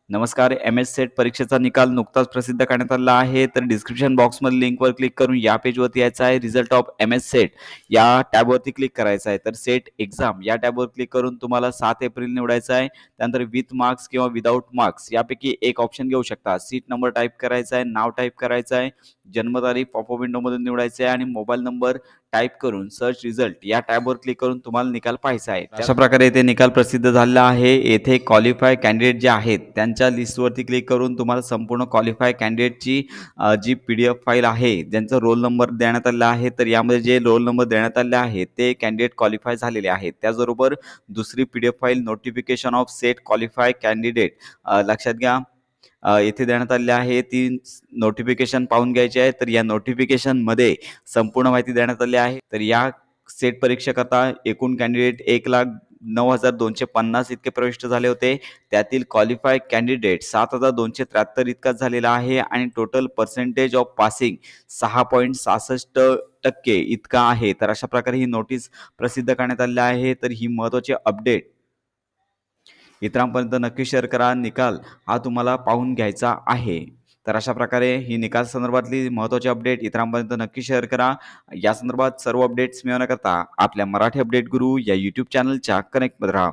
नमस्कार. एम-एस-सेट परीक्षेचा निकाल नुकताच प्रसिद्ध करण्यात आला आहे. तर डिस्क्रिप्शन बॉक्समधील लिंकवर क्लिक करून या पेजवरती यायचं आहे. रिझल्ट ऑफ एम-एस-सेट या टॅबवरती क्लिक करायचं आहे. तर सेट एक्झाम या टॅबवर क्लिक करून तुम्हाला 7 एप्रिल निवडायचं आहे. त्यानंतर विथ मार्क्स किंवा विदाऊट मार्क्स यापैकी एक ऑप्शन घेऊ शकता. सीट नंबर टाईप करायचा आहे, नाव टाईप करायचं आहे, जन्मतारीख पॉपअप विंडोमधून निवडायची आहे आणि मोबाईल नंबर टाईप करून सर्च रिझल्ट या टॅबवर क्लिक करून तुम्हाला निकाल पाहायचा आहे. अशा प्रकारे येथे निकाल प्रसिद्ध झालेला आहे. येथे क्वालिफाय कॅन्डिडेट जे आहेत त्यांच्या लिस्टवरती क्लिक करून तुम्हाला संपूर्ण क्वालिफाय कॅन्डिडेटची जी PDF फाईल आहे, ज्यांचा रोल नंबर देण्यात आलेला आहे, तर यामध्ये जे रोल नंबर देण्यात आले आहेत ते कॅन्डिडेट क्वालिफाय झालेले आहेत. त्याचबरोबर दुसरी PDF file notification of set qualify candidate लक्षात घ्या. येथे देण्यात आलेली आहे ती नोटिफिकेशन पाहून घ्यायची आहे. तर या नोटिफिकेशनमध्ये संपूर्ण माहिती देण्यात आली आहे. तर या सेट परीक्षेकरता एकूण कॅन्डिडेट 1,09,250 इतके प्रविष्ट झाले होते. त्यातील क्वालिफाय कॅन्डिडेट 7,273 इतकाच झालेला आहे आणि टोटल पर्सेंटेज ऑफ पासिंग 6.66% इतका आहे. तर अशा प्रकारे ही नोटीस प्रसिद्ध करण्यात आलेली आहे. तर ही महत्त्वाची अपडेट इतरांपर्यंत नक्की शेअर करा. निकाल हा तुम्हाला पाहून घ्यायचा आहे. तर अशा प्रकारे ही निकाल संदर्भातली महत्त्वाची अपडेट इतरांपर्यंत नक्की शेअर करा. या संदर्भात सर्व अपडेट्स मिळवण्याकरता आपल्या मराठी अपडेट गुरु या YouTube चॅनलच्या कनेक्टमध्ये राहा.